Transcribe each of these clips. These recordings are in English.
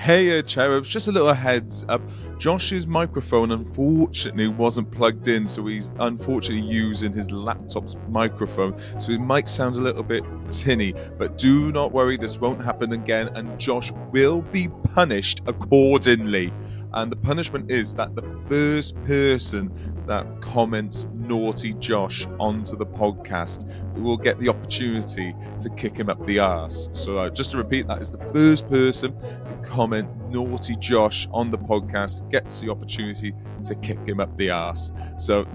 Hey Cherubs, just a little heads up. Josh's microphone unfortunately wasn't plugged in, so he's unfortunately using his laptop's microphone, so it might sound a little bit tinny, but do not worry, this won't happen again, and Josh will be punished accordingly. And the punishment is that the first person that comments naughty Josh onto the podcast will get the opportunity to kick him up the arse. So just to repeat, that is the first person to comment naughty Josh on the podcast gets the opportunity to kick him up the arse. So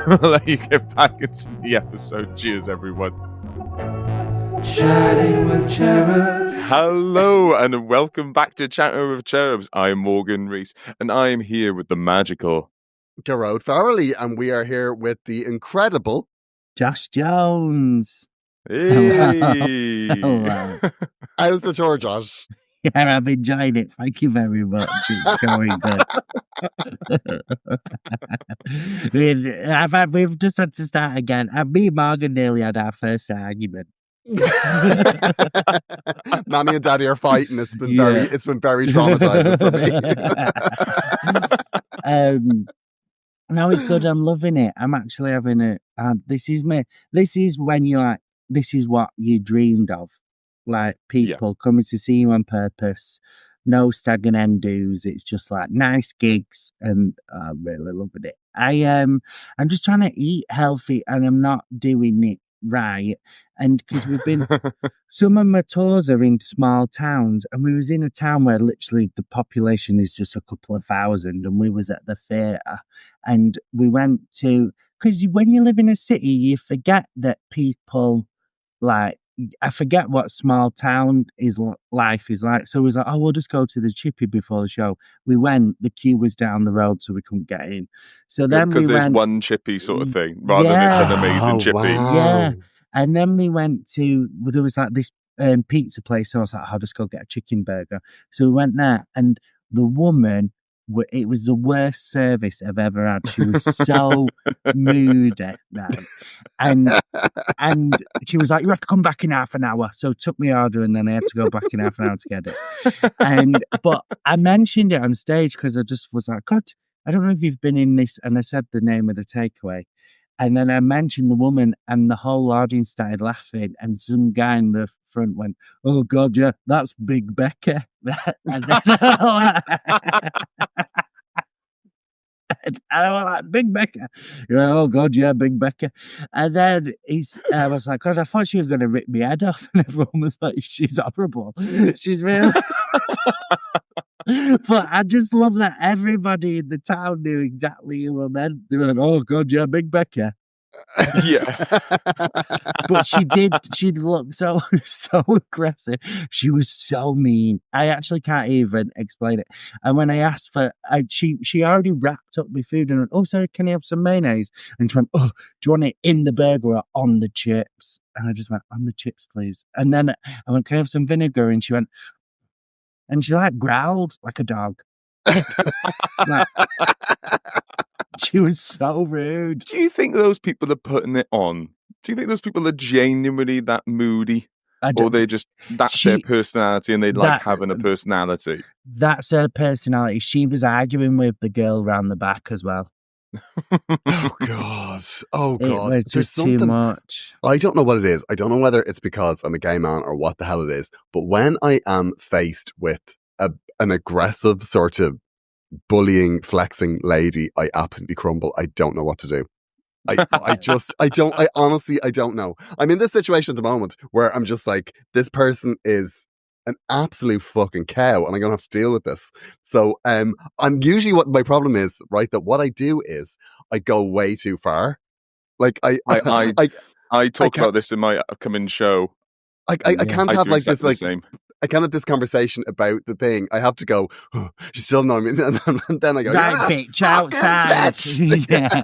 I'll let you get back into the episode. Cheers, everyone. Chatting with Cherubs. Hello and welcome back to Chatting with Cherubs. I'm Morgan Rees and I am here with the magical Gearoid Farrelly, and we are here with the incredible Josh Jones. Hey. Hello. How's the tour, Josh? Yeah, I'm enjoying it. Thank you very much. It's going good. We've just had to start again. And me and Morgan nearly had our first argument. Mommy and Daddy are fighting. It's been very traumatizing for me. No, it's good. I'm loving it. I'm actually having it. This is when you like. This is what you dreamed of, like people coming to see you on purpose. No stag and end do's. It's just like nice gigs, and I'm really loving it. I'm just trying to eat healthy, and I'm not doing it right. And because we've been, some of my tours are in small towns, and we was in a town where literally the population is just a couple of thousand, and we was at the theatre, and we went to, because when you live in a city, you forget that people, like, I forget what small town life is like. So we was like, oh, we'll just go to the Chippy before the show. We went, the queue was down the road, so we couldn't get in. So then because there's went, one Chippy sort of thing, rather than it's an amazing Chippy. Wow. Yeah. And then we went to, there was like this pizza place. So I was like, I'll just go get a chicken burger. So we went there, and the woman, it was the worst service I've ever had. She was so moody, right? And she was like, you have to come back in half an hour. So took me order, and then I had to go back in half an hour to get it. But I mentioned it on stage because I just was like, God, I don't know if you've been in this. And I said the name of the takeaway. And then I mentioned the woman, and the whole audience started laughing. And some guy in the front went, oh, God, yeah, that's Big Becca. And then and I was like, Big Becca. He went, oh, God, yeah, Big Becca. And then I was like, God, I thought she was going to rip my head off. And everyone was like, she's horrible. She's really... But I just love that everybody in the town knew exactly who I meant. They went, oh, God, yeah, Big Becca. Yeah. But she'd look so aggressive. She was so mean. I actually can't even explain it. And when I asked for, she already wrapped up my food and went, oh, sorry, can you have some mayonnaise? And she went, oh, do you want it in the burger or on the chips? And I just went, on the chips, please. And then I went, can I have some vinegar? And she went, and she like growled like a dog. Like, she was so rude. Do you think those people are putting it on? Do you think those people are genuinely that moody? Or they just, that's their personality and they like having a personality? That's her personality. She was arguing with the girl round the back as well. Oh God. It was just too much. I don't know what it is. I don't know whether it's because I'm a gay man or what the hell it is. But when I am faced with an aggressive sort of bullying, flexing lady, I absolutely crumble. I don't know what to do. I honestly don't know. I'm in this situation at the moment where I'm just like, this person is an absolute fucking cow and I'm going to have to deal with this. So I'm usually, what my problem is, right, that what I do is I go way too far. Like I talk about this in my upcoming show. I can't have like this, like, same. I can't have this conversation about the thing. I have to go, oh, you still know me. And then I go, right, bitch, outside. Yeah.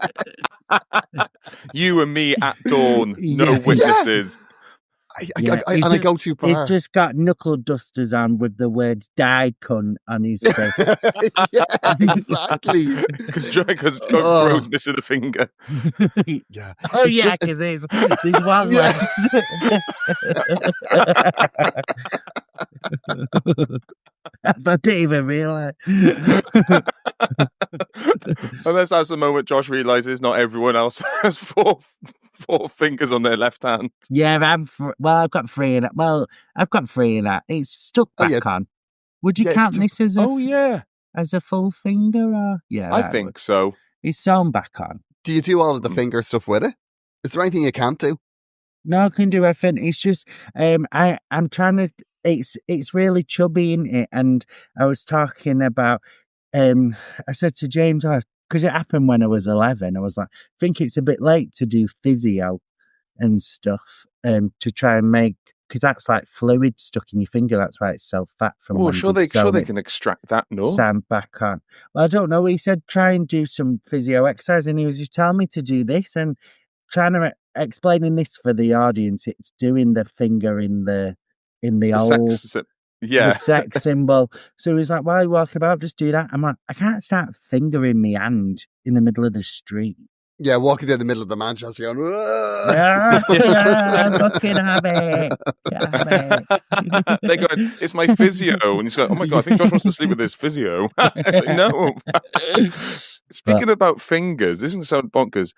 You and me at dawn, no witnesses. I go too far. He's just got knuckle dusters on with the words "die cunt" on his face. Yeah, exactly. Because Bro's missing a finger. Yeah. Oh, it's yeah, because there's one left. I didn't even realise. Unless that's the moment Josh realises not everyone else has four fingers on their left hand. Yeah, I've got three in it. Well, I've got three in that. It's stuck back on. Would you count this as as a full finger? Or? Yeah, I think so. It's sewn back on. Do you do all of the finger stuff with it? Is there anything you can't do? No, I can do everything. It's just I'm trying to. It's really chubby in it, and I was talking about. I said to James, because it happened when I was 11. I was like, I think it's a bit late to do physio and stuff. To try and make, because that's like fluid stuck in your finger. That's why it's so fat from. Oh, sure they can extract that. No, sand back on. Well, I don't know. He said try and do some physio exercise, and he was just telling me to do this and trying to explaining this for the audience. It's doing the finger in the hole. Yeah. The sex symbol. So he's like, while you walking about, just do that. I'm like, I can't start fingering my hand in the middle of the street. Yeah, walking down the middle of the Manchester going, fucking have it. They're going, it's my physio. And he's like, oh my God, I think Josh wants to sleep with his physio. Like, no. Speaking about fingers, this doesn't sound bonkers.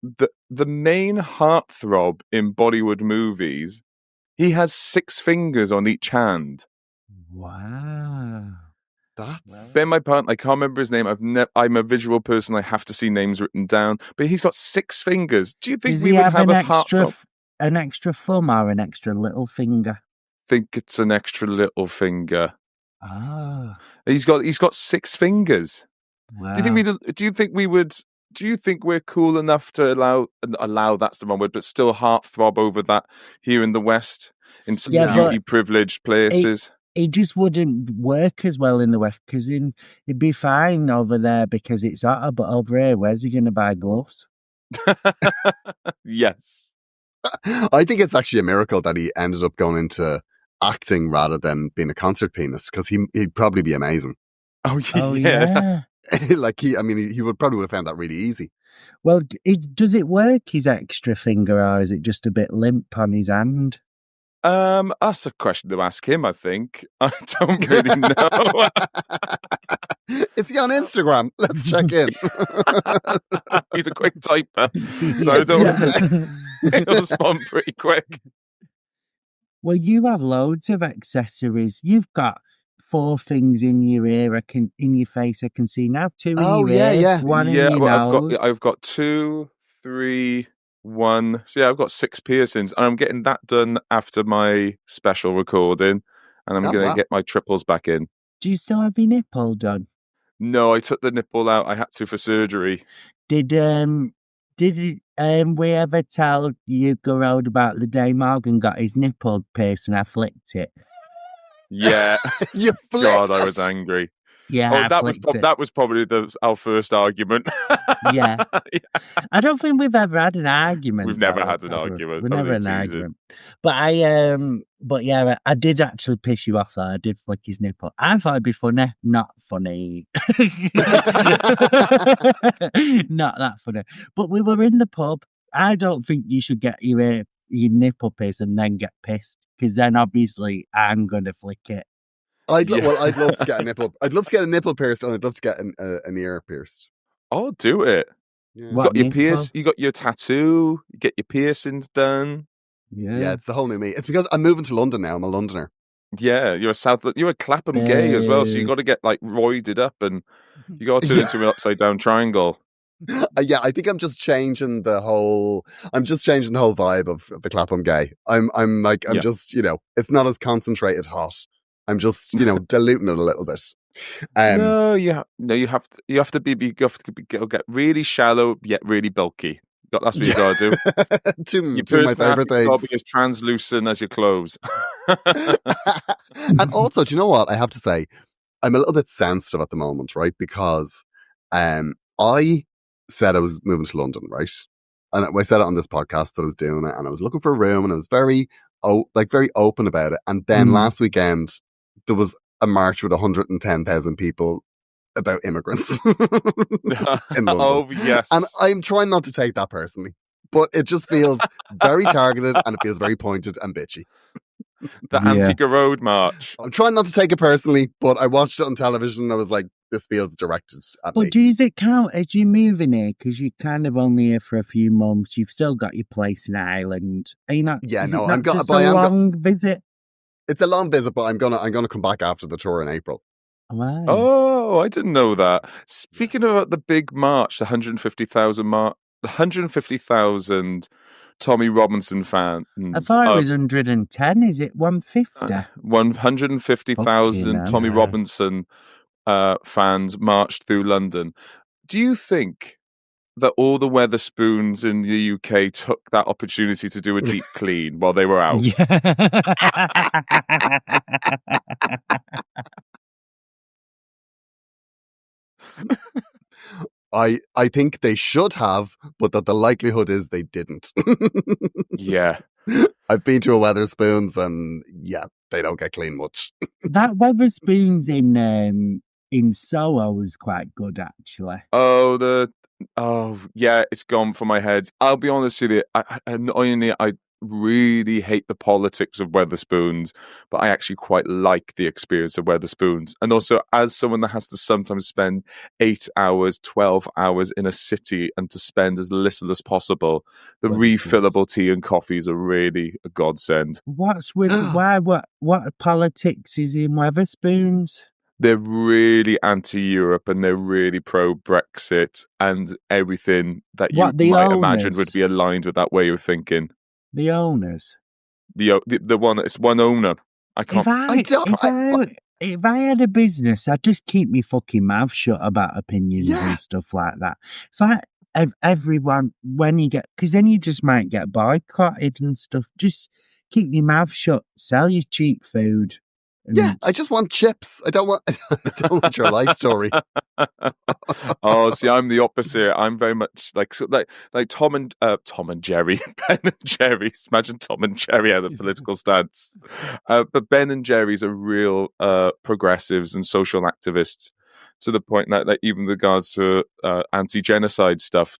The main heartthrob in Bollywood movies, he has 6 fingers on each hand. Wow. Ben, my partner, I can't remember his name. I'm a visual person. I have to see names written down. But he's got 6 fingers. Do you think we would have a heartthrob? An extra thumb or an extra little finger? I think it's an extra little finger. Ah. He's got 6 fingers. Wow. Do you think we're cool enough to allow that's the wrong word, but still heartthrob over that here in the West in some beauty privileged places? It just wouldn't work as well in the West because it'd be fine over there because it's hotter, but over here, where's he going to buy gloves? Yes. I think it's actually a miracle that he ended up going into acting rather than being a concert pianist because he'd probably be amazing. Oh yeah. Like he would have found that really easy. Well, does it work, his extra finger, or is it just a bit limp on his hand? That's a question to ask him, I think. I don't really know. Is he on Instagram? Let's check in. He's a quick typer, so I don't he'll respond pretty quick. Well, you have loads of accessories. You've got 4 things in your ear, in your face. I can see now 2 in your ear, 1 in your nose. I've got 2, 3, 1. So yeah, I've got 6 piercings, and I'm getting that done after my special recording, and I'm going to get my triples back in. Do you still have your nipple done? No, I took the nipple out. I had to for surgery. Did we ever tell you, Gearoid, about the day Morgan got his nipple pierced and I flicked it? Yeah. You flicked God, I was angry. Yeah, that was probably our first argument. Yeah. I don't think we've ever had an argument. We've never had an argument. We've never had an argument. But I did actually piss you off. I did flick his nipple. I thought it'd be funny, not funny. Not that funny. But we were in the pub. I don't think you should get your nipple pierced and then get pissed, because then obviously I'm gonna flick it. I'd love to get a nipple. I'd love to get a nipple pierced, and I'd love to get an ear pierced. Oh, do it. Yeah. You got your you got your tattoo, you get your piercings done. Yeah, it's the whole new me. It's because I'm moving to London now. I'm a Londoner. Yeah, you're a Clapham gay as well, so you got to get like roided up, and you got to turn into an upside down triangle. Yeah, I think I'm just changing the whole vibe of the Clapham gay. I'm just, it's not as concentrated hot. I'm just, diluting it a little bit. You have to get really shallow yet really bulky. That's what you got to do. Two of my favourite things. Got to be as translucent as your clothes. And also, do you know what? I have to say, I'm a little bit sensitive at the moment, right? Because I said I was moving to London, right? And I said it on this podcast that I was doing it, and I was looking for a room, and I was very open about it. And then last weekend, there was a march with 110,000 people about immigrants in London. Oh, yes. And I'm trying not to take that personally, but it just feels very targeted, and it feels very pointed and bitchy. The Yeah. anti-Gearoid march. I'm trying not to take it personally, but I watched it on television and I was like, this feels directed at me. But does it count as you moving here? Because you're kind of only here for a few months. You've still got your place in Ireland. Are you not? Yeah, is no, it not I'm go- just but I a am go- long visit? It's a long visit, but I'm gonna come back after the tour in April. Why? Oh, I didn't know that. Speaking about the big march, the 150,000 Tommy Robinson fans. I thought it was 110. Is it 150? 150,000 Fucking Tommy hell. Robinson fans marched through London. Do you think that all the Weatherspoons in the UK took that opportunity to do a deep clean while they were out? Yeah. I think they should have, but that the likelihood is they didn't. Yeah. I've been to a Weatherspoons and yeah, they don't get clean much. That Weatherspoons in Soho was quite good, actually. Oh, yeah, it's gone from my head. I'll be honest with you. Annoyingly, I really hate the politics of Weatherspoons, but I actually quite like the experience of Weatherspoons. And also, as someone that has to sometimes spend 8 hours, 12 hours in a city and to spend as little as possible, the refillable tea and coffees are really a godsend. What's with what politics is in Weatherspoons? They're really anti-Europe and they're really pro-Brexit and everything that you What, the might imagine owners? would be aligned with that way of thinking. The owners. The one, it's one owner. I can't. If I had a business, I'd just keep me fucking mouth shut about opinions Yeah. and stuff like that. It's like everyone, when you get, because then you just might get boycotted and stuff. Just keep your mouth shut, sell your cheap food. Yeah, I just want chips. I don't want your life story. Oh, see, I'm the opposite. I'm very much like Tom and Jerry, Ben and Jerry's. Imagine Tom and Jerry had a political stance, but Ben and Jerry's are real progressives and social activists, to the point that even with regards to anti-genocide stuff,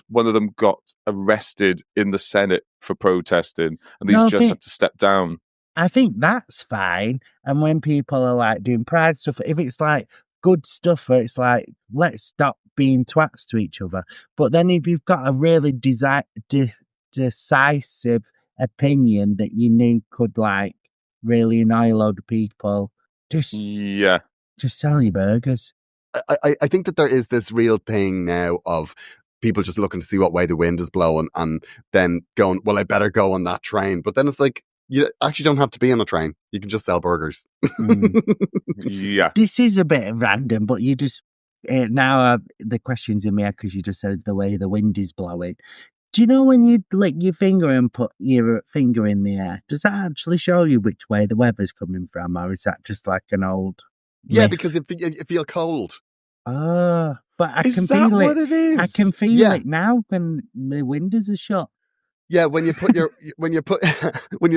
one of them got arrested in the Senate for protesting, and these had to step down. I think that's fine. And when people are like doing pride stuff, if it's like good stuff, where it's like, let's stop being twats to each other. But then if you've got a really decisive opinion that you knew could like really annoy a load of people, just sell your burgers. I think that there is this real thing now of people just looking to see what way the wind is blowing and then going, well, I better go on that train. But then it's like, you actually don't have to be on a train. You can just sell burgers. Yeah. This is a bit random, but you just, now the question's in my head because you just said the way the wind is blowing. Do you know when you lick your finger and put your finger in the air, does that actually show you which way the weather's coming from, or is that just like an old Yeah, myth? because you feel cold. Oh, but I Is can that feel what it. it is? I can feel Yeah. it now when the windows are shut. Yeah, when you when you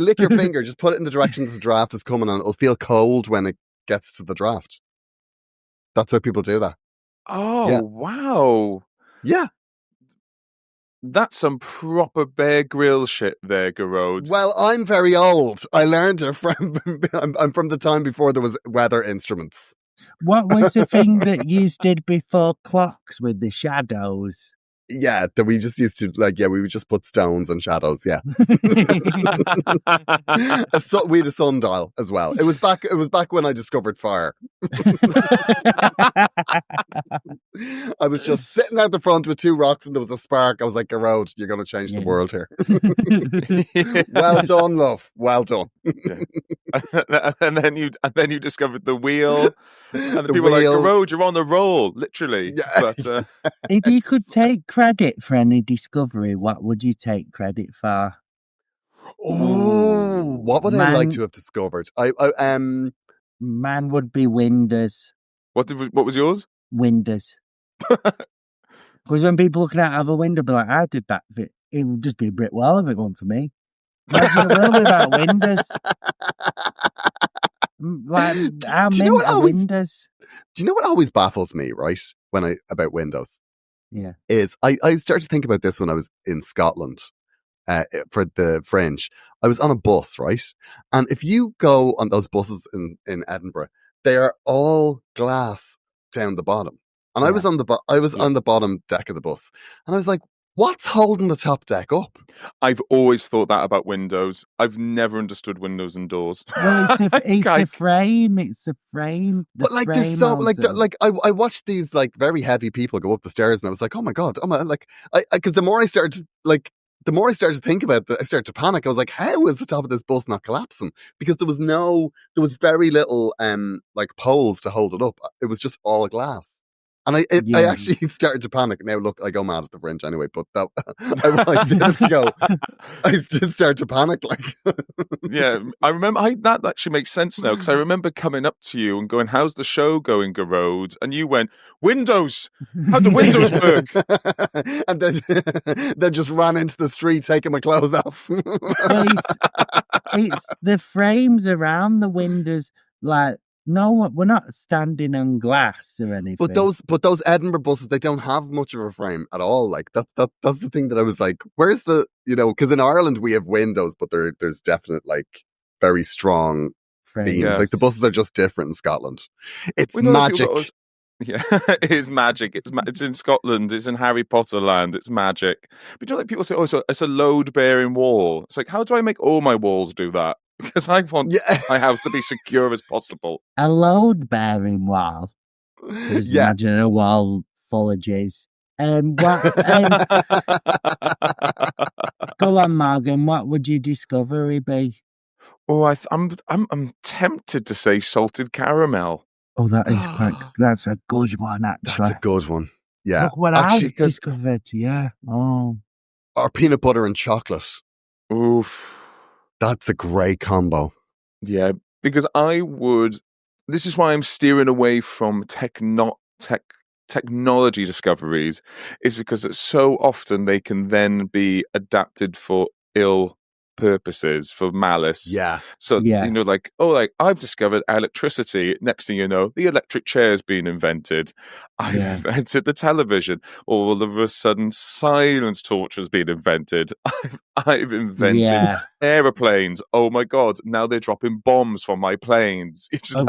lick your finger, just put it in the direction that the draft is coming, and it'll feel cold when it gets to the draft. That's why people do that. Oh, Yeah. wow. Yeah. That's some proper Bear Grylls shit there, Gearoid. Well, I'm very old. I learned it from. I'm from the time before there was weather instruments. What was the thing that you did before clocks with the shadows? Yeah, that we just used to we would just put stones and shadows. Yeah, we had a sundial as well. It was back when I discovered fire. I was just sitting out the front with two rocks and there was a spark. I was like, Gearoid, you're going to change the world here. Well done, love. Well done. and then you discovered the wheel, and the people wheel. were like, Gearoid, you're on a roll, literally. Yeah. But If you could take credit for any discovery, what would you take credit for? Oh, what would I like to have discovered? Man would be Windows. what was yours? Windows. Because when people looking out of a window, be like, I did that. It would just be a brick wall if it wasn't for me. Imagine a world without windows. Like, how many windows? Do you know what always baffles me, right? About windows? Yeah. Is I started to think about this when I was in Scotland. for the Fringe, I was on a bus, right? And if you go on those buses in Edinburgh, they are all glass down the bottom. And I was on on the bottom deck of the bus, and I was like, what's holding the top deck up? I've always thought that about windows. I've never understood windows and doors. Well, it's a frame. It's a frame. But like, there's so I watched these like very heavy people go up the stairs, and I was like, oh my god, because the more I started to think about it, I started to panic. I was like, how is the top of this bus not collapsing? Because there was very little like poles to hold it up. It was just all glass. And I actually started to panic. Now, look, I go mad at the Fringe anyway, but I did have to go. I did start to panic. Like, yeah, I remember that actually makes sense now, because I remember coming up to you and going, "How's the show going, Gearoid?" And you went, "Windows. How do windows work?" And then just ran into the street taking my clothes off. Well, it's the frames around the windows, like. No, we're not standing on glass or anything. But those Edinburgh buses, they don't have much of a frame at all. Like that's the thing that I was like, where's the, because in Ireland we have windows, but there's definite like very strong beams. Yes. Like the buses are just different in Scotland. It's magic. Yeah, it is magic. It's in Scotland. It's in Harry Potter land. It's magic. But you know, like people say, "Oh, so it's a load-bearing wall." It's like, how do I make all my walls do that? Because I want my house to be secure as possible. A load-bearing wall. Just imagine a wall full of jizz. Go on, Morgan. What would your discovery be? Oh, I'm tempted to say salted caramel. Oh, that's a good one, actually. That's a good one. Yeah. Look what I've discovered, yeah. Oh. Or peanut butter and chocolate. Oof. That's a great combo. Yeah, because this is why I'm steering away from technology discoveries, is because it's so often they can then be adapted for ill purposes, for malice. Yeah. So, like I've discovered electricity. Next thing you know, the electric chair has been invented. I've invented the television. All of a sudden, silence torture has been invented. I've invented aeroplanes. Oh my God, now they're dropping bombs from my planes. It's just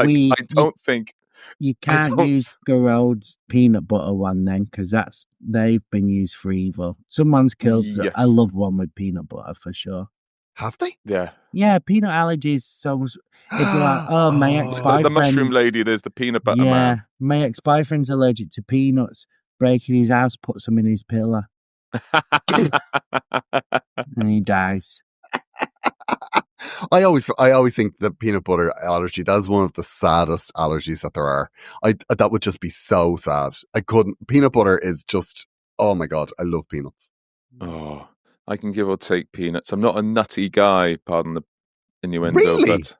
you can't use Gearoid's peanut butter one then, because they've been used for evil. Someone's killed a loved one with peanut butter for sure. Have they? Yeah. Yeah, peanut allergies. So if you're like, oh, my ex-boyfriend... The mushroom lady, there's the peanut butter man. Yeah, my ex-boyfriend's allergic to peanuts. Breaking his house, puts them in his pillow. And he dies. I always think the peanut butter allergy, that's one of the saddest allergies that there are. That would just be so sad. Peanut butter is just, oh my God, I love peanuts. Oh, I can give or take peanuts. I'm not a nutty guy, pardon the innuendo. Really? But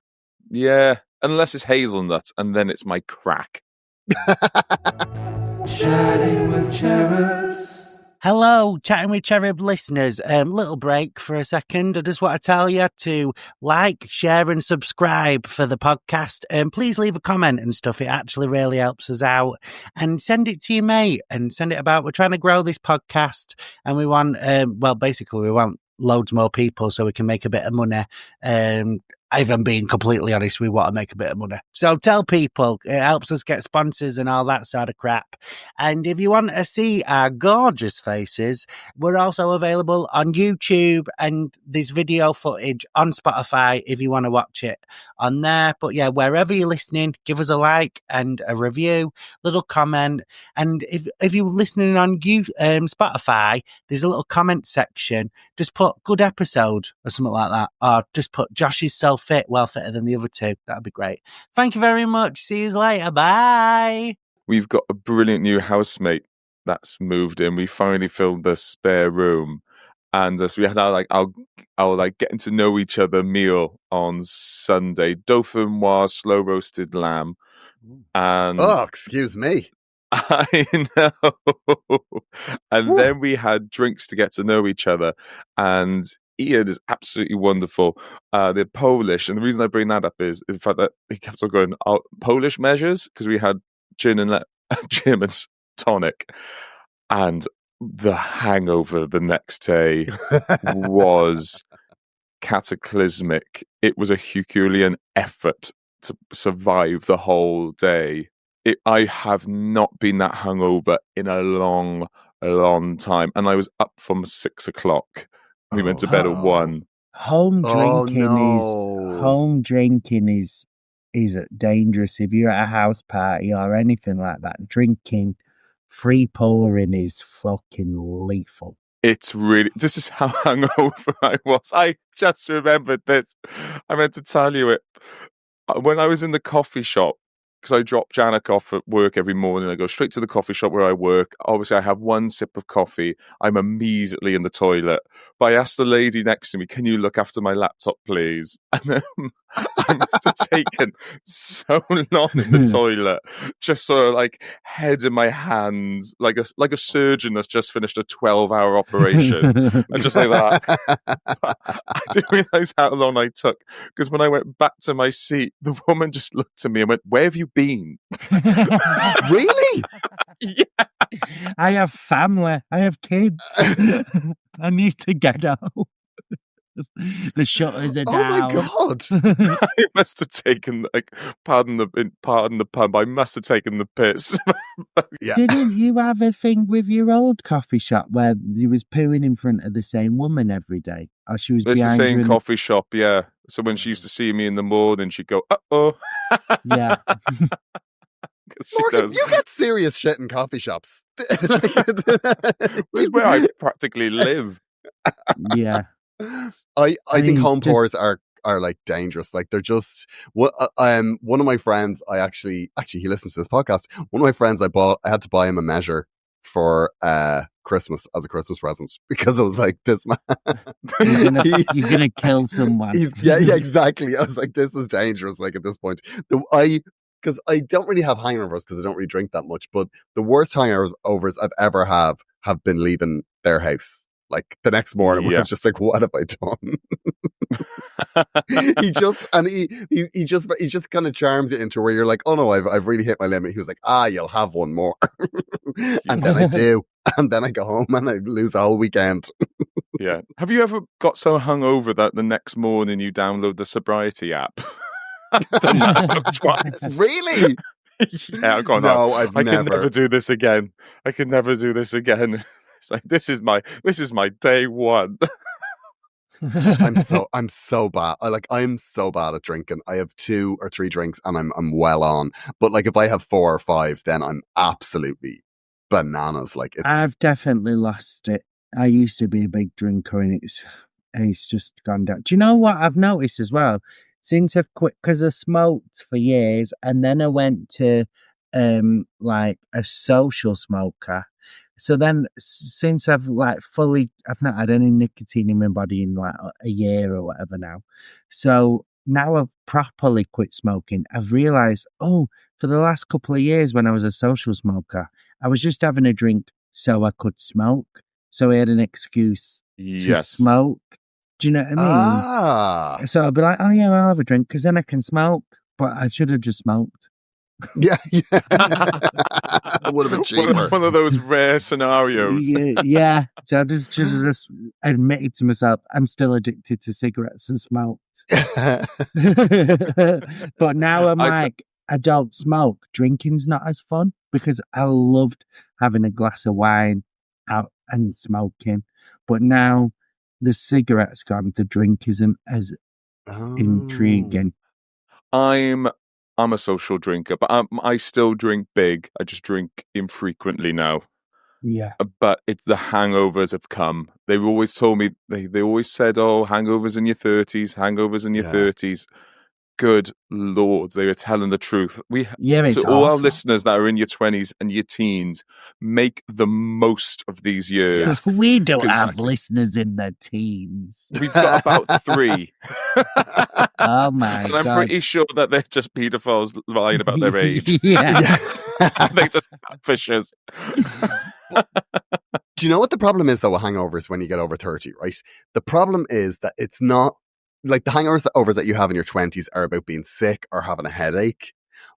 yeah, unless it's hazelnut, and then it's my crack. Chatting with Cherubs. Hello, Chatting with Cherub listeners. Little break for a second. I just want to tell you to like, share and subscribe for the podcast. Please leave a comment and stuff. It actually really helps us out. And send it to your mate and send it about. We're trying to grow this podcast and we want, we want loads more people so we can make a bit of money. If I'm being completely honest, we want to make a bit of money. So tell people. It helps us get sponsors and all that sort of crap. And if you want to see our gorgeous faces, we're also available on YouTube, and there's video footage on Spotify if you want to watch it on there. But yeah, wherever you're listening, give us a like and a review, little comment. And if you're listening on Spotify, there's a little comment section. Just put good episode or something like that. Or just put Josh is so fit, well fitter than the other two. That'd be great. Thank you very much. See you later. Bye. We've got a brilliant new housemate that's moved in. We finally filled the spare room, and so we had our getting to know each other meal on Sunday. Dauphinoise slow roasted lamb, and excuse me. I know. And then we had drinks to get to know each other, and Ian is absolutely wonderful. They're Polish, and the reason I bring that up is the fact that he kept on going Polish measures, because we had gin and tonic, and the hangover the next day was cataclysmic. It was a Herculean effort to survive the whole day. I have not been that hungover in a long time, and I was up from 6 o'clock. We went to bed at 1. Home drinking is dangerous. If you're at a house party or anything like that, drinking, free pouring is fucking lethal. It's really, this is how hungover I was. I just remembered this. I meant to tell you it. When I was in the coffee shop, because I drop Janek off at work every morning, I go straight to the coffee shop where I work. Obviously, I have one sip of coffee. I'm immediately in the toilet. But I asked the lady next to me, can you look after my laptop, please? And then I must have taken so long in the toilet, just sort of like head in my hands, like a surgeon that's just finished a 12-hour operation. And just like that. But I didn't realise how long I took, because when I went back to my seat, the woman just looked at me and went, where have you been? Really? Yeah. I have family. I have kids. I need to get out. The shutters are down. Oh my God. I must have taken, like, pardon the pun, but I must have taken the piss. Yeah. Didn't you have a thing with your old coffee shop where you was pooing in front of the same woman every day? Or she was It's the behind you same in coffee shop, yeah. So when she used to see me in the morning, she'd go, uh-oh. Yeah. Morgan, you get serious shit in coffee shops. This is where I practically live. Yeah. I think mean, home pours are like dangerous. Like they're just one of my friends, I actually he listens to this podcast. One of my friends I had to buy him a measure for Christmas as a Christmas present, because I was like, this man you're gonna kill someone. Yeah, exactly. I was like, this is dangerous, like at this point. Because I don't really have hangovers because I don't really drink that much, but the worst hangovers I've ever have been leaving their house. Like the next morning, where I'm just like, what have I done? he just kind of charms it into where you're like, oh no, I've really hit my limit. He was like, you'll have one more. And then I do. And then I go home and I lose a whole weekend. Yeah. Have you ever got so hungover that the next morning you download the sobriety app? I've done that twice. Really? Yeah, I've gone, no, I can never do this again. I can never do this again. It's like, this is my day one. I'm so bad. I'm so bad at drinking. I have 2 or 3 drinks and I'm well on. But like if I have 4 or 5, then I'm absolutely bananas. Like I've definitely lost it. I used to be a big drinker and it's just gone down. Do you know what I've noticed as well? Since I've quit, because I smoked for years and then I went to like a social smoker. So then since I've like I've not had any nicotine in my body in like a year or whatever now. So now I've properly quit smoking. I've realised, for the last couple of years when I was a social smoker, I was just having a drink so I could smoke. So I had an excuse to smoke. Do you know what I mean? So I'll be like, oh yeah, I'll have a drink because then I can smoke. But I should have just smoked. Yeah. It would have been cheaper. One of those rare scenarios. Yeah. So I should have just admitted to myself, I'm still addicted to cigarettes and smoked. But now I'm I don't smoke. Drinking's not as fun because I loved having a glass of wine out and smoking. But now the cigarette's gone, the drink isn't as intriguing. I'm a social drinker, but I still drink big. I just drink infrequently now. Yeah. But the hangovers have come. They've always told me, they always said, hangovers in your 30s, hangovers in your 30s. Good Lord, they were telling the truth. To all our listeners that are in your 20s and your teens, make the most of these years. Yes. We don't have listeners in their teens. We've got about 3. Oh my God. And I'm pretty sure that they're just paedophiles lying about their age. Yeah. They're just fishers. Do you know what the problem is though with hangovers when you get over 30, right? The problem is that it's not like the hangovers that you have in your 20s are about being sick or having a headache.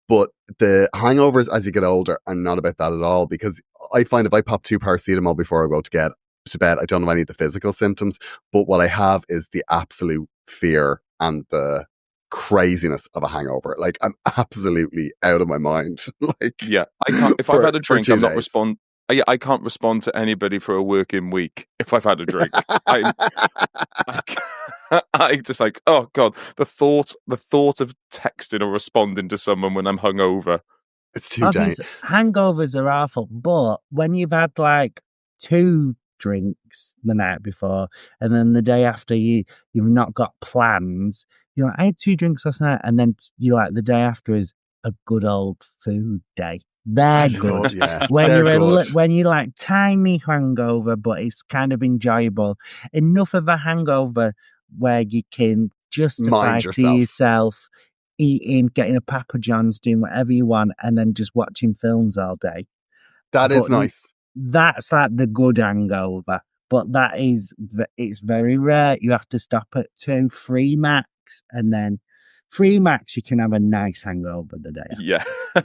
But the hangovers as you get older are not about that at all, because I find if I pop 2 paracetamol before I go to bed, I don't have any of the physical symptoms, but what I have is the absolute fear and the craziness of a hangover. Like, I'm absolutely out of my mind. Like, yeah, I can't. If I've had a drink, I'm not days. respond. Yeah, I can't respond to anybody for a working week if I've had a drink. I just like, oh God, the thought of texting or responding to someone when I'm hungover. It's too dangerous. Hangovers are awful, but when you've had like 2 drinks the night before, and then the day after you've not got plans, you're like, I had 2 drinks last night, and then you like the day after is a good old food day. They're good. Yeah, when they're you're good. when you're like tiny hangover, but it's kind of enjoyable. Enough of a hangover where you can justify to yourself eating, getting a Papa John's, doing whatever you want, and then just watching films all day. That is nice. That's like the good hangover, but it's very rare. You have to stop at 2, 3 max, and then 3 max you can have a nice hangover the day after. Yeah.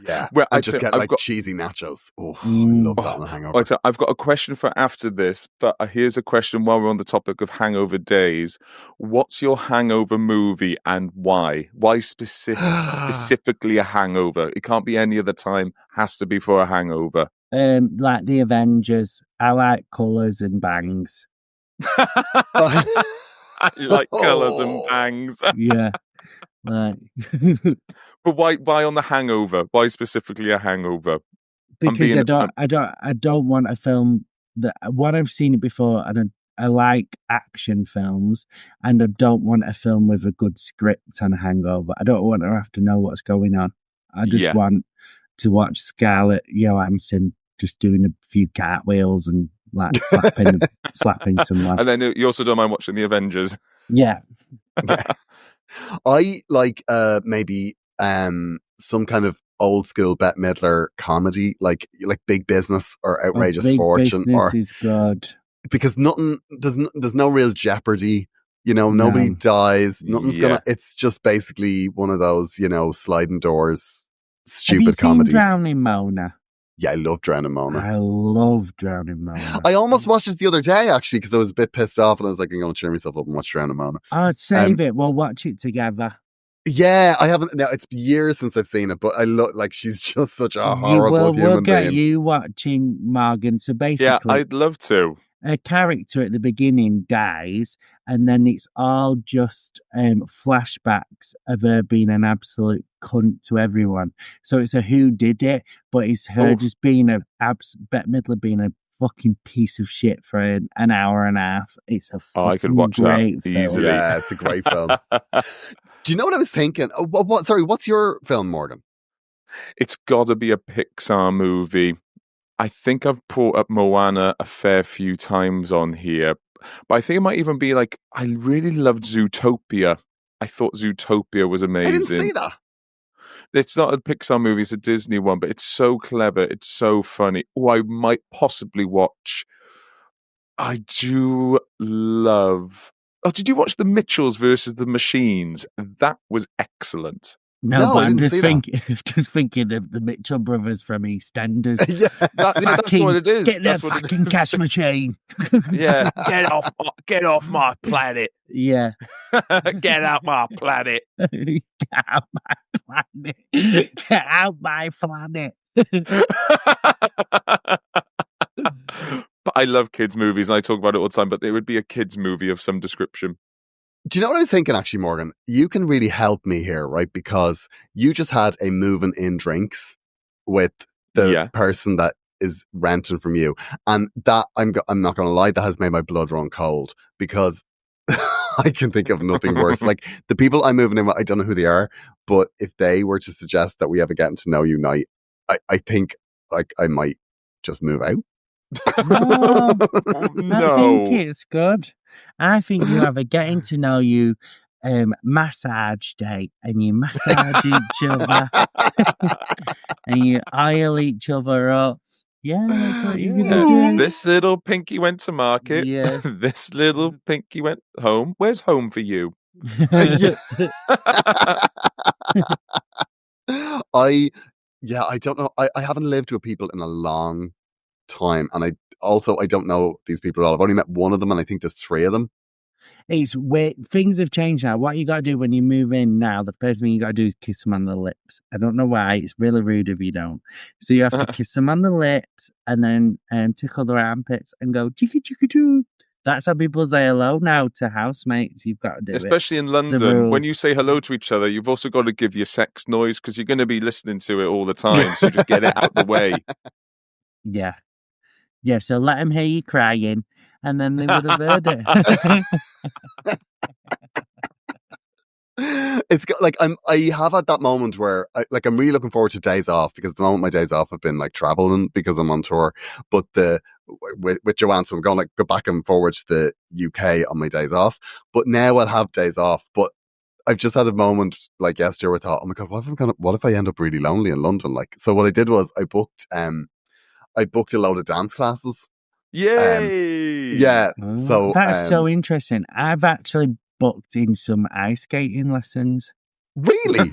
Yeah. Well, I just get cheesy nachos. Oh, I love that on a hangover. Right, so I've got a question for after this, but here's a question while we're on the topic of hangover days. What's your hangover movie and why? Why specifically a hangover? It can't be any other time. Has to be for a hangover. Like the Avengers. I like colours and bangs. I like colours and bangs. Yeah. Like But why on the hangover? Why specifically a hangover? Because I don't want a film that I've seen it before, and I like action films, and I don't want a film with a good script on a hangover. I don't want to have to know what's going on. I just want to watch Scarlett Johansson just doing a few cartwheels and like slapping someone. And then you also don't mind watching the Avengers. Yeah. I like maybe some kind of old school Bette Midler comedy, like Big Business or Outrageous Fortune, Big Business is good because there's no real jeopardy. Nobody dies. Nothing's gonna. It's just basically one of those sliding doors, stupid comedies. Have you seen Drowning Mona? Yeah, I love Drowning Mona. I love Drowning Mona. I almost watched it the other day, actually, because I was a bit pissed off, and I was like, I'm going to cheer myself up and watch Drowning Mona. I'd save it. We'll watch it together. Yeah, I haven't. Now, it's years since I've seen it, but I look like she's just such a horrible human being. We'll get you watching Morgan. So basically, yeah, I'd love to. A character at the beginning dies, and then it's all just flashbacks of her being an absolute cunt to everyone. So it's a who did it, but it's her just being Bette Midler being a fucking piece of shit for an hour and a half. It's a I could watch great that film. easily. Yeah, it's a great film. Do you know what I was thinking? Sorry, what's your film, Morgan? It's got to be a Pixar movie. I think I've brought up Moana a fair few times on here, but I think it might even be like, I really loved Zootopia. I thought Zootopia was amazing. I didn't see that. It's not a Pixar movie, it's a Disney one, but it's so clever, it's so funny. I might possibly watch. I do love. Oh, did you watch The Mitchells versus the Machines? That was excellent. No, but I'm just thinking of the Mitchell brothers from EastEnders. Yeah, that's what it is. Get that fucking cash machine. Yeah, get off my planet. Yeah, get out my planet. Get out my planet. Get out my planet. But I love kids' movies, and I talk about it all the time. But it would be a kids' movie of some description. Do you know what I was thinking, actually, Morgan? You can really help me here, right? Because you just had a moving in drinks with the person that is renting from you. And that, I'm not going to lie, that has made my blood run cold, because I can think of nothing worse. Like, the people I'm moving in with, I don't know who they are, but if they were to suggest that we have a getting to know you night, I think like I might just move out. No, I think it's good. I think you have a getting to know you massage date, and you massage each other and you oil each other up. Yeah, that's what you're gonna do. This little pinky went to market. Yeah. This little pinky went home. Where's home for you? I don't know. I haven't lived with people in a long time, and I don't know these people at all. I've only met one of them, and I think there's 3 of them. It's weird. Things have changed now. What you got to do when you move in now, the first thing you got to do is kiss them on the lips. I don't know why. It's really rude if you don't. So you have to kiss them on the lips and then tickle their armpits and go, chicka chicka choo. That's how people say hello now to housemates. You've got to do Especially in London, when you say hello to each other, you've also got to give your sex noise because you're going to be listening to it all the time. So just get it out the way. Yeah. Yeah, so let them hear you crying, and then they would have heard it. It's got, like, I have had that moment where I'm really looking forward to days off, because at the moment my days off have been like traveling because I'm on tour. But with Joanne, so I'm going go back and forward to the UK on my days off. But now I'll have days off. But I've just had a moment like yesterday where I thought, oh my God, what if I end up really lonely in London? Like, so what I did was I booked a load of dance classes. Yay! Yeah. So that's so interesting. I've actually booked in some ice skating lessons. Really?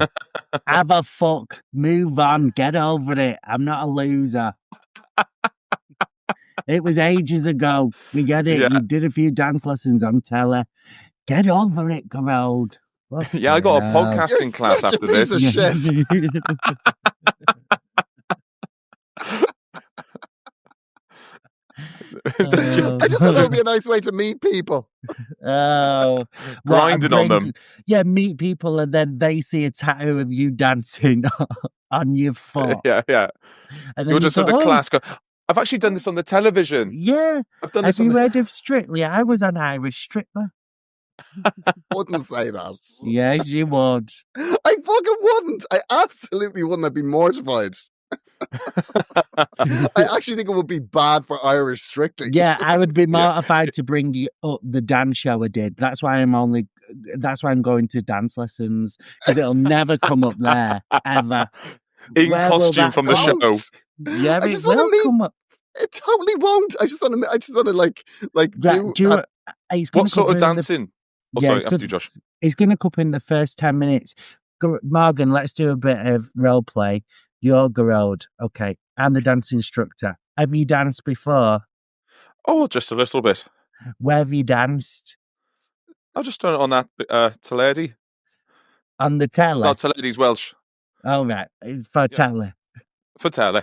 Have a fuck. Move on. Get over it. I'm not a loser. It was ages ago. We get it. Yeah. You did a few dance lessons on telly. Get over it, Gearoid. Yeah, I got a podcasting class after this. Of shit. I just thought that would be a nice way to meet people. Oh, grinding on them. Yeah, meet people and then they see a tattoo of you dancing on your foot. Yeah. And then You're just sort of class. I've actually done this on the television. Yeah. I've done this. Have you heard of Strictly? I was an Irish Strictly. Wouldn't say that. Yes, you would. I fucking wouldn't. I absolutely wouldn't. I'd be mortified. I actually think it would be bad for Irish Strictly. Yeah, I would be mortified to bring you up the dance show I did. That's why I'm going to dance lessons, because it'll never come up there ever. In costume from the show. Yeah, it will come up. It totally won't. I just want to do. What sort of dancing? Sorry, after you, Josh. It's going to come in the first 10 minutes. Morgan, let's do a bit of role play. You're Gearoid. Okay. I'm the dance instructor. Have you danced before? Oh, just a little bit. Where have you danced? I've just done it on that Teledi. On the telly? No, Teledi's Welsh. Oh, right. It's for telly. For telly.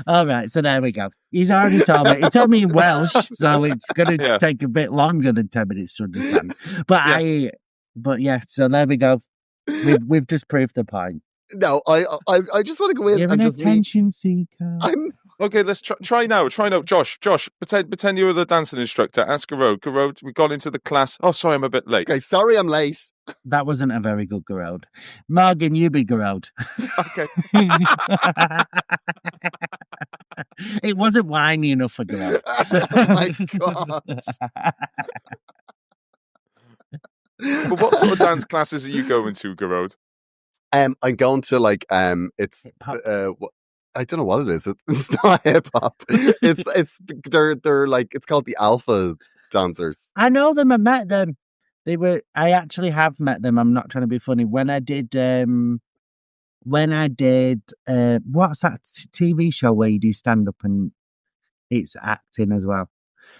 All right. So there we go. He's already told me. He told me in Welsh, so it's going to take a bit longer than 10 minutes to understand. But yeah, so there we go. We've just proved the point. No, I just want to go in You're and an just attention seeker. Okay, let's try now. Josh, pretend you're the dancing instructor. Ask Gearoid, we got into the class. Oh, sorry, I'm a bit late. Okay, sorry I'm late. That wasn't a very good Gearoid. Morgan, you be Gearoid. Okay. It wasn't whiny enough for Gearoid. Oh my God. But what sort of dance classes are you going to, Gearoid? I'm going to it's I don't know what it is. It's not hip hop. They're like, it's called the Alpha Dancers. I know them. I met them. I actually have met them. I'm not trying to be funny. When I did what's that TV show where you do stand up and it's acting as well?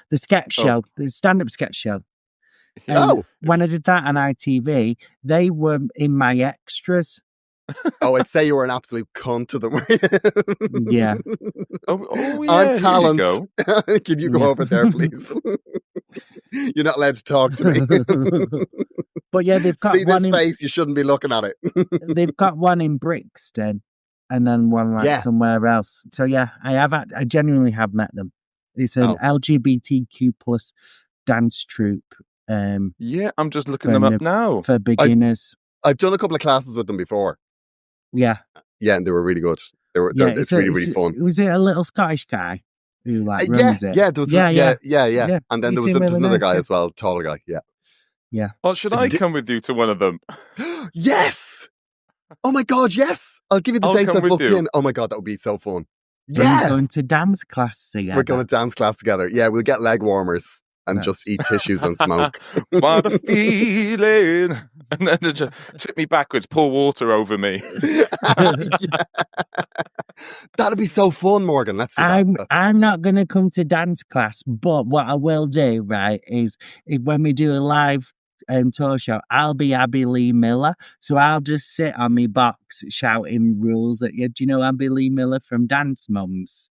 The sketch show, the stand up sketch show. When I did that on ITV, they were in my extras. Oh, I'd say you were an absolute cunt to them. Yeah. Oh yeah. I'm talent. Can you go over there, please? You're not allowed to talk to me. But yeah, they've got see one this face. You shouldn't be looking at it. They've got one in Brixton, and then one somewhere else. So yeah, I genuinely have met them. It's an LGBTQ plus dance troupe. Yeah, I'm just looking them up now for beginners. I've done a couple of classes with them before. Yeah, and they were really good. It's really fun. Was it a little Scottish guy who runs it? Yeah, there was yeah. And then there's another guy as well, taller guy. Yeah. Well, should I come with you to one of them? Yes. Oh my God, yes! I'll give you the dates I've booked in. Oh my God, that would be so fun. Yeah, we're going to dance class together. We're going to dance class together. Yeah, we'll get leg warmers. and just eat tissues and smoke. What a feeling. And then they just tip me backwards, pour water over me. That'd be so fun, Morgan. Let's do that. I'm not going to come to dance class, but what I will do, right, is when we do a live tour show, I'll be Abby Lee Miller. So I'll just sit on my box shouting rules at you. Do you know Abby Lee Miller from Dance Mums?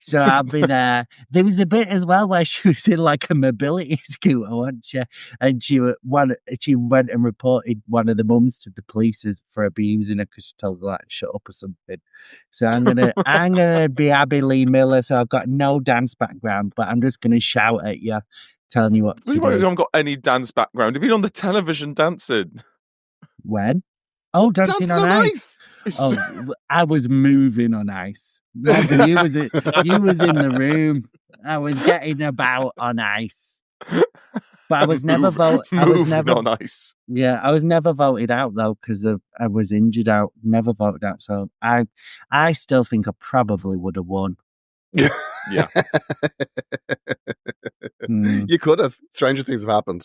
So I'll be there. There was a bit as well where she was in like a mobility scooter, wasn't she? And she went and reported one of the mums to the police for abusing her because she told her like shut up or something. So I'm gonna be Abby Lee Miller. So I've got no dance background, but I'm just gonna shout at you, telling you what to do. You haven't got any dance background. You've been on the television dancing. When? Oh, dancing on ice. Oh, I was moving on ice. Morgan, you was in the room. I was getting about on ice, but I was never voted. I was never on ice. Yeah, I was never voted out though because I was injured out. Never voted out, so I still think I probably would have won. Yeah. You could have. Stranger things have happened.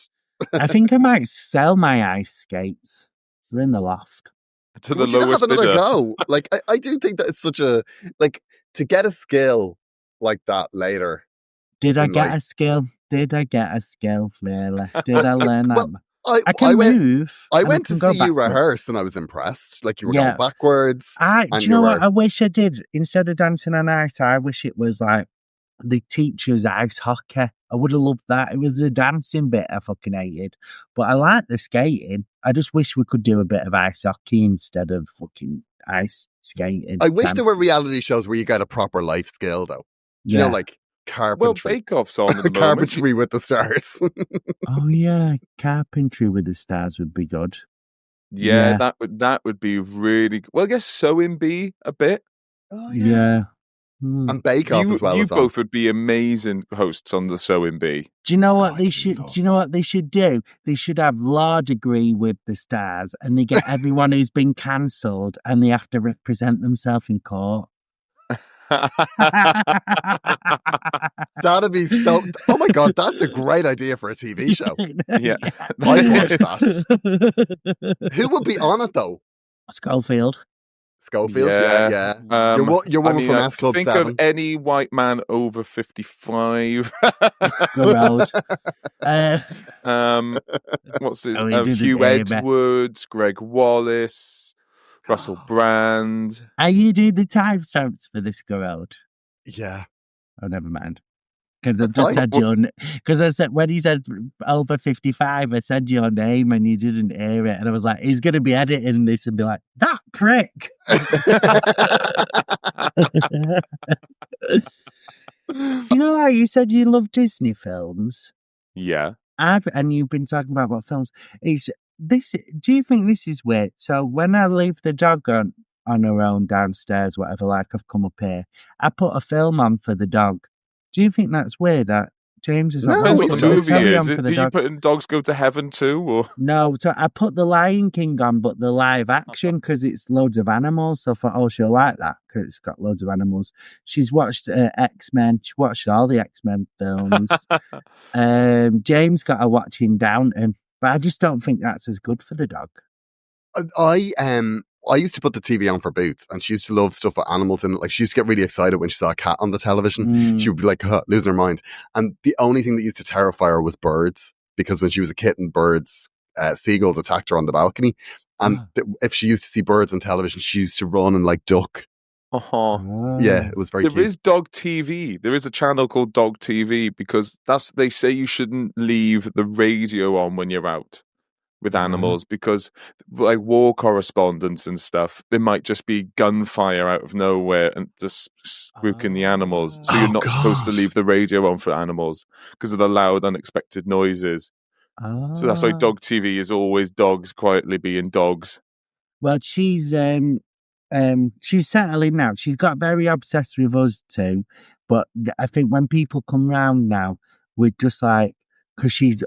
I think I might sell my ice skates. They're in the loft. To the Would you lowest have another bidder. go? Like, I do think that it's such a, like, to get a skill like that later. Did I in get life. a skill? Did I get a skill, really? Did I learn that? Well, I can move. I and went to can go see you backwards. rehearse and I was impressed. Like, you were Yeah. going backwards. Do you know what I wish I did? Instead of dancing on ice, I wish it was like the teacher's ice hockey. I would have loved that. It was the dancing bit I fucking hated. But I like the skating. I just wish we could do a bit of ice hockey instead of fucking ice skating. I wish there were dancing. reality shows where you get a proper life skill, though. Do you know, like Well, carpentry? Bake Off's on at the moment. Carpentry with the stars. Oh, yeah. Carpentry with the stars would be good. Yeah, Yeah. that would be really good. Well, I guess Sewing Bee a bit. Oh, Yeah. And Bake Off as well. You as on. both would be amazing hosts on the Sewing Bee. Do you know what I they do should? love Do you know what they should do? They should have law degree with the stars, and they get everyone who's been cancelled, and they have to represent themselves in court. That'd be so. Oh my God, that's a great idea for a TV show. Yeah. I'd watch that. Who would be on it though? Schofield. Schofield, yeah. Your woman from S Club think 7. of any white man over 55. Gearoid. What's his? Oh, he did Hugh the name, Edwards, Greg Wallace, Russell Brand. Are you doing the timestamps for this, Gearoid? Yeah. Oh, never mind. Because I've just had your. Because I said when he said over 55, I said your name and you didn't hear it, and I was like, he's going to be editing this and be like, that prick. You know, like you said, you love Disney films. Yeah. And you've been talking about what films. Is this? Do you think this is weird? So when I leave the dog on her own downstairs, whatever, like I've come up here, I put a film on for the dog. Do you think that's weird? James is like, Depends No, what it's the not. movie Tell is. me on for the Are you dog. putting Dogs Go to Heaven too? Or No, so I put the Lion King on, but the live action because it's loads of animals. So I thought, oh, she'll like that because it's got loads of animals. She's watched X-Men. She watched all the X-Men films. James got her watching Downton, but I just don't think that's as good for the dog. I used to put the TV on for Boots, and she used to love stuff with animals in it. Like, she used to get really excited when she saw a cat on the television. She would be like, losing her mind. And the only thing that used to terrify her was birds, because when she was a kitten, seagulls attacked her on the balcony. And if she used to see birds on television, she used to run and like duck. Yeah, it was very There cute. is Dog TV. There is a channel called Dog TV because they say you shouldn't leave the radio on when you're out with animals because like war correspondence and stuff, there might just be gunfire out of nowhere and just spooking the animals. So you're not supposed to leave the radio on for animals because of the loud, unexpected noises. So that's why Dog TV is always dogs quietly being dogs. Well, she's settling now. She's got very obsessed with us too. But I think when people come round now, we're just like, because she's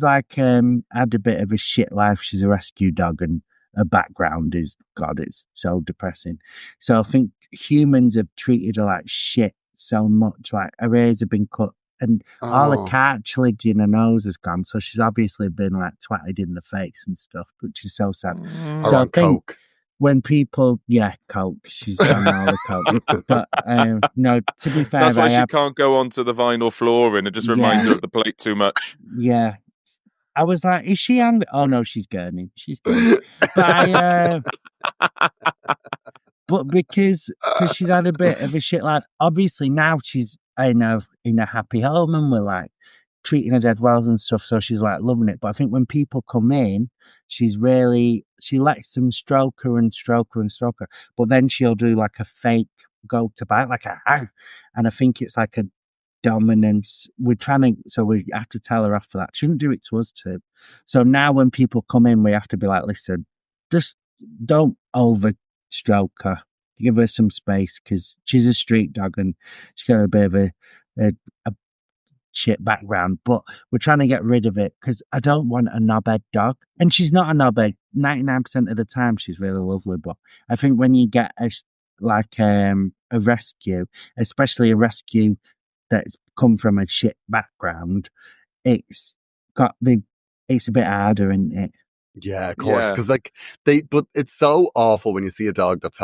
like had a bit of a shit life. She's a rescue dog, and her background is it's so depressing. So I think humans have treated her like shit so much. Like her ears have been cut and all the Oh, cartilage in her nose has gone. So she's obviously been like twatted in the face and stuff, which is so sad. or So I on think coke. when people, coke, she's on all the coke. But no, to be fair, That's why I she have, can't go onto the vinyl flooring. It just reminds her of the plate too much. yeah. I was like, is she angry? Oh no, she's gurning. She's gurning. But but because she's had a bit of a shit life. Obviously now she's in a happy home and we're like treating her dead well and stuff. So she's like loving it. But I think when people come in, she lets them stroke her and stroke her and stroke her. But then she'll do like a fake go to bite, like a "Arr!" And I think it's like a dominance. So we have to tell her after that. She shouldn't do it to us too. So now when people come in, we have to be like, listen, just don't over stroke her. Give her some space because she's a street dog and she's got a bit of a shit background. But we're trying to get rid of it because I don't want a knobhead dog. And she's not a knobhead. 99% of the time, she's really lovely. But I think when you get a rescue, especially a rescue that's come from a shit background, it's a bit harder, isn't it? Yeah, of course. Yeah. Because but it's so awful when you see a dog that's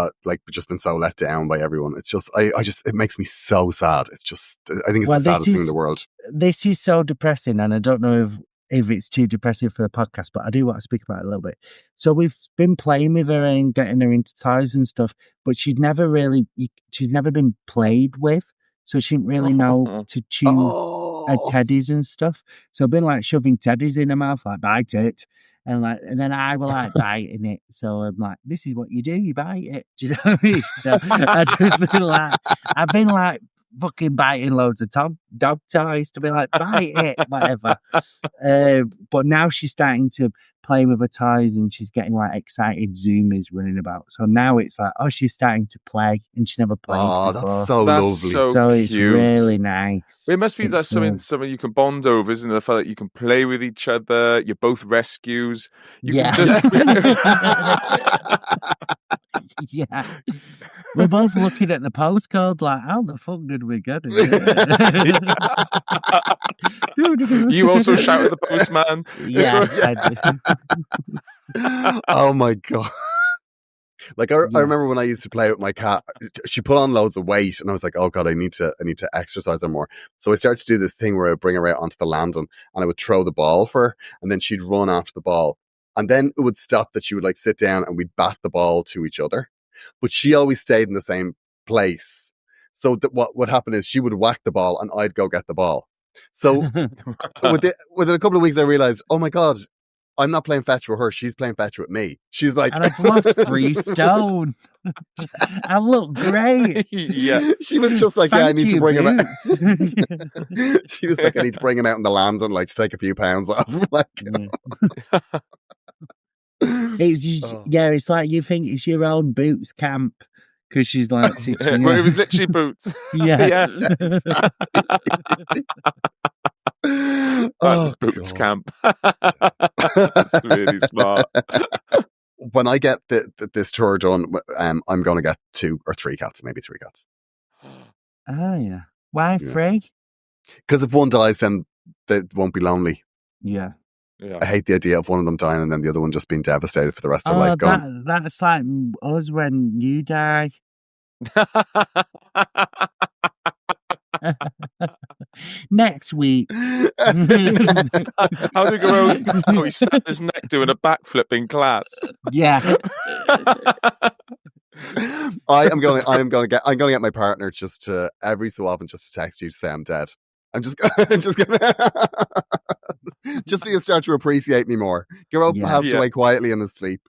just been so let down by everyone. It's just, it makes me so sad. It's just, I think it's the saddest thing in the world. This is so depressing, and I don't know if it's too depressing for the podcast, but I do want to speak about it a little bit. So we've been playing with her and getting her into toys and stuff, but she's never been played with, so she didn't really know to chew her teddies and stuff. So I've been like shoving teddies in her mouth, like bite it. And then I will like biting it. So I'm like, this is what you do, you bite it. Do you know what I mean? So I've been like fucking biting loads of dog toys to be like, bite it, whatever. But now she's starting to play with her toys and she's getting like excited zoomies running about. So now it's like, she's starting to play and she never played before. That's so lovely. So it's cute. Really nice. It must be that's something you can bond over, isn't it? The fact that you can play with each other, you're both rescues. You can just yeah. We're both looking at the postcode like, how the fuck did we get it? You also shout at the postman. Yeah. Oh my God. Like I remember when I used to play with my cat, she put on loads of weight and I was like, oh God, I need to exercise her more. So I started to do this thing where I would bring her out onto the landing and I would throw the ball for her and then she'd run after the ball. And then it would stop that she would like sit down and we'd bat the ball to each other. But she always stayed in the same place. So that what would happen is she would whack the ball and I'd go get the ball. So within a couple of weeks, I realized, oh my God, I'm not playing fetch with her. She's playing fetch with me. She's like, and I've lost 3 stone. I look great. Yeah. She was just like, I need to bring him out. She was like, I need to bring him out in the land and like to take a few pounds off. Like, it's like you think it's your own boots camp because she's like teaching well, it was literally boots. Yeah. Boots camp. That's really smart. When I get this tour done, I'm going to get 2 or 3 cats, maybe 3 cats. Oh yeah. Why 3? Because if one dies, then they won't be lonely. Yeah. I hate the idea of one of them dying and then the other one just being devastated for the rest of life. That's like us when you die. Next week. How do we go? Oh, he snapped his neck doing a backflip in class. Yeah. I'm going to get my partner just to every so often just to text you to say I'm dead. I'm just gonna just so you start to appreciate me more. Gearoid passed away quietly in his sleep.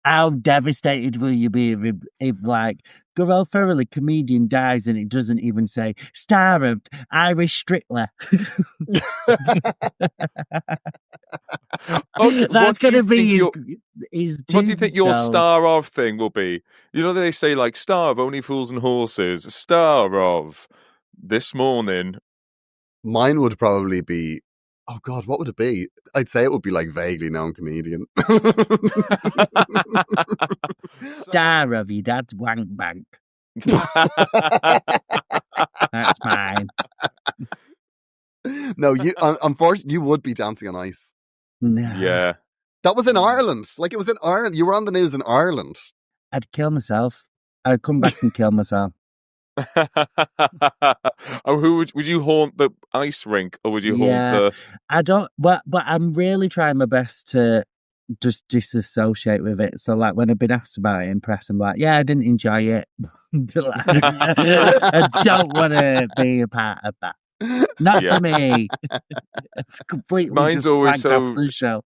How devastated will you be if like Gearoid Farrelly, comedian, dies and it doesn't even say star of Irish Strictly? That's going to be his What do you think your tombstone. star of thing will be? You know, they say like star of Only Fools and Horses, star of This Morning. Mine would probably be, oh God, what would it be? I'd say it would be like vaguely known comedian. Star of your dad's wank bank. That's mine. No, unfortunately, you would be dancing on ice. Nah. Yeah. That was in Ireland. Like, it was in Ireland. You were on the news in Ireland. I'd kill myself. I'd come back and kill myself. Oh, who would you haunt the ice rink, or would you haunt the? I don't. But I'm really trying my best to just disassociate with it. So, like, when I've been asked about it in press, I'm like, yeah, I didn't enjoy it. I don't want to be a part of that. Not for me. Completely. Mine's just always slagged so off the show.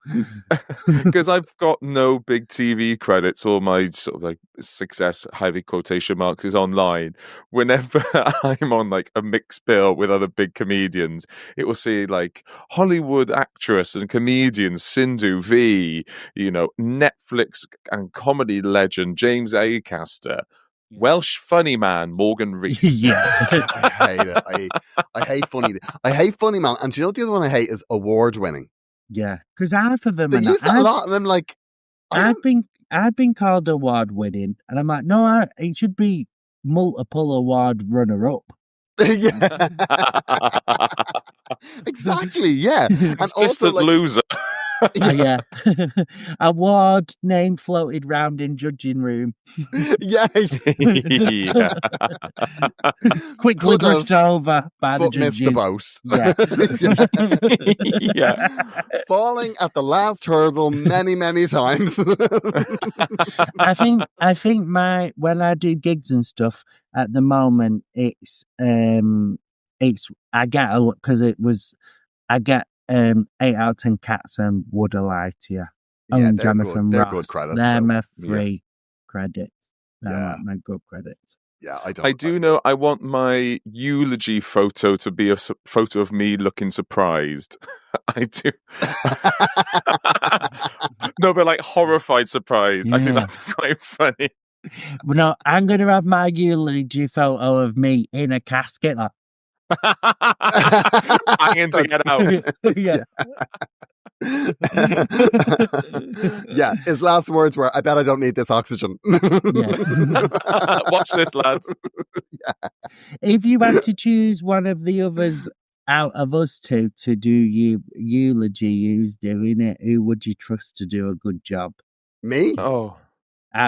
Because I've got no big TV credits. All my sort of like success, heavy quotation marks, is online. Whenever I'm on like a mixed bill with other big comedians, it will say like Hollywood actress and comedian Sindhu V, Netflix and comedy legend James Acaster, Welsh funny man Morgan Rees. Yeah. I hate it. I hate funny. I hate funny man. And do you know what the other one I hate is award winning? Yeah, because half of them They use that a lot, and I'm like, I've been called award winning, and I'm like, no, it should be multiple award runner up. yeah. Exactly. Yeah, and Consistent also, like, loser. Yeah. Award name floated round in judging room. yeah. Yeah. Quickly Could have, brushed over by the but missed judges. the boat. Yeah. Yeah. Falling at the last hurdle many, many times. I think when I do gigs and stuff at the moment, I get a look because I get 8 out of 10 cats and Would I Lie to You. Yeah, And they're Jonathan good. They're Ross. good credits. They're though. my free credits. They're my good credits. Yeah, I do know I want my eulogy photo to be a photo of me looking surprised. I do. No, but like horrified surprised. I think Yeah. that'd be quite funny. Well, no, I'm going to have my eulogy photo of me in a casket. Like, Hanging to get out. yeah. Yeah, his last words were, I bet I don't need this oxygen. Watch this, lads. Yeah. If you had to choose one of the others out of us two to do eulogy, who's doing it? Who would you trust to do a good job? Me? Oh.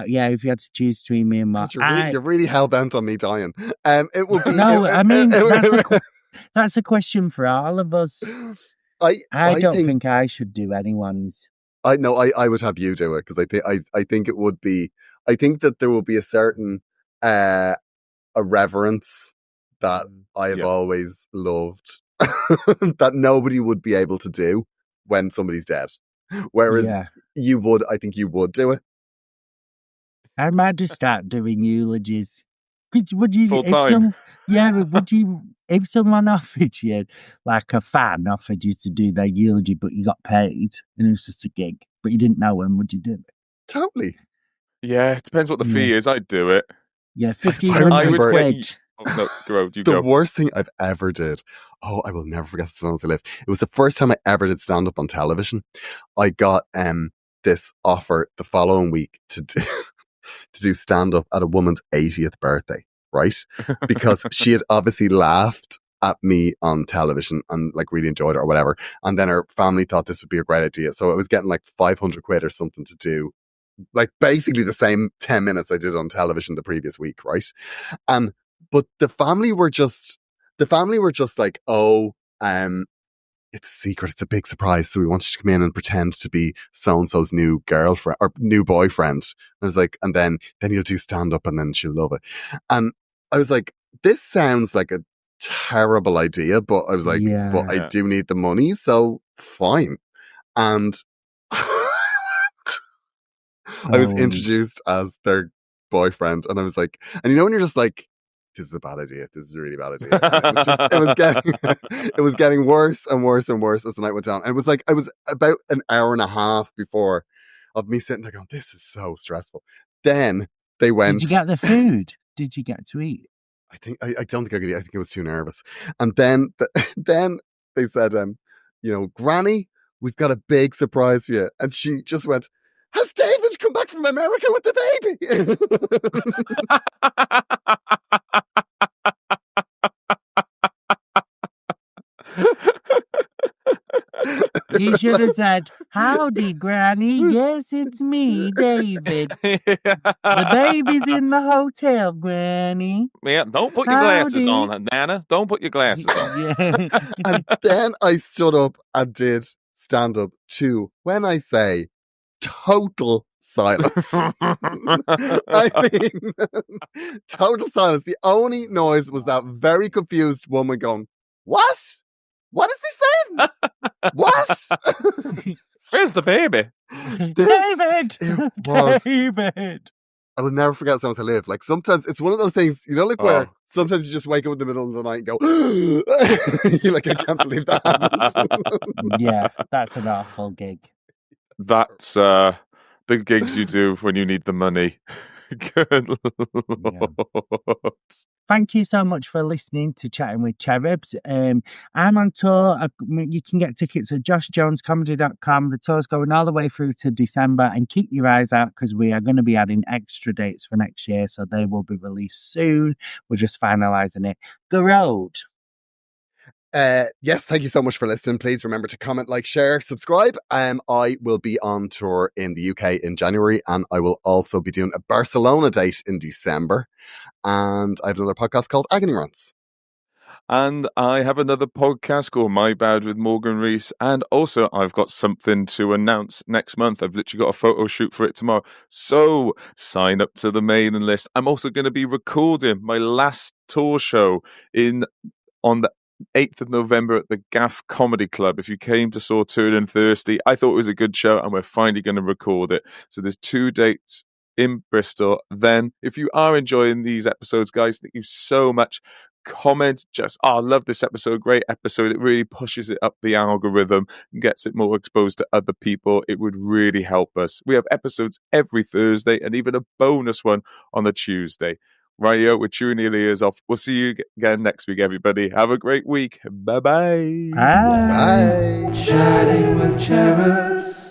Yeah, if you had to choose between me and Mark. God, you're really hell-bent on me dying. It would be... No, I mean, that's a question for all of us. I don't think I should do anyone's. I would have you do it, because I think it would be... I think that there will be a certain a reverence that I have always loved that nobody would be able to do when somebody's dead. Whereas I think you would do it. I might just start doing eulogies. Would you full time? Would you? If someone offered you, like a fan offered you to do their eulogy, but you got paid and it was just a gig, but you didn't know when, would you do it? Totally. Yeah, it depends what the fee is. I'd do it. Yeah, 1,500 quid. No, Gearoid, you the go. worst thing I've ever did. Oh, I will never forget this as long as I live. It was the first time I ever did stand up on television. I got this offer the following week to do stand up at a woman's 80th birthday, right? Because she had obviously laughed at me on television and like really enjoyed it or whatever. And then her family thought this would be a great idea. So I was getting like 500 quid or something to do like basically the same 10 minutes I did on television the previous week, right? But the family were just like, oh, it's a secret, it's a big surprise. So we want you to come in and pretend to be so-and-so's new girlfriend or new boyfriend. I was like, and then you'll do stand up and then she'll love it. And I was like, this sounds like a terrible idea, but I was like, but I do need the money, so fine. And I was introduced as their boyfriend, and I was like, and when you're just like, this is a bad idea. This is a really bad idea. And it was getting worse and worse and worse as the night went on. And it was like, I was about an hour and a half before of me sitting there going, this is so stressful. Then they went. Did you get the food? Did you get to eat? I don't think I could eat. I think I was too nervous. And then they said, Granny, we've got a big surprise for you. And she just went, has David come back from America with the baby? He should have said, "Howdy, Granny. Yes, it's me, David. The baby's in the hotel, Granny." Yeah, don't put your glasses Howdy. on, Nana. Don't put your glasses on. Yeah. And then I stood up and did stand up to, when I say, total silence. I mean, total silence. The only noise was that very confused woman going, "What? What is he saying? What?" Where's the baby? David! It was. David! I will never forget Songs I Live. Like, sometimes it's one of those things, you know, like where sometimes you just wake up in the middle of the night and go, you're like, I can't believe that happened. Yeah, that's an awful gig. That's the gigs you do when you need the money. Good Lord. Thank you so much for listening to Chatting with Cherubs. I'm on tour. You can get tickets at joshjonescomedy.com. The tour's going all the way through to December, and keep your eyes out because we are going to be adding extra dates for next year, so they will be released soon. We're just finalising it. Gearoid. Yes, thank you so much for listening. Please remember to comment, like, share, subscribe. I will be on tour in the UK in January, and I will also be doing a Barcelona date in December. And I have another podcast called Agony Rants. And I have another podcast called My Bad with Morgan Rees. And also, I've got something to announce next month. I've literally got a photo shoot for it tomorrow. So sign up to the mailing list. I'm also going to be recording my last tour show on the 8th of November at the Gaff Comedy Club. If you came to Sawtooth and Thirsty, I thought it was a good show, and we're finally going to record it. So there's 2 dates in Bristol. Then, if you are enjoying these episodes, guys, thank you so much. Comment, I love this episode, great episode. It really pushes it up the algorithm and gets it more exposed to other people. It would really help us. We have episodes every Thursday and even a bonus one on the Tuesday. Rightio, we're chewing your ears off. We'll see you again next week, everybody. Have a great week. Bye-bye. Bye. Bye. Chatting with Cherubs.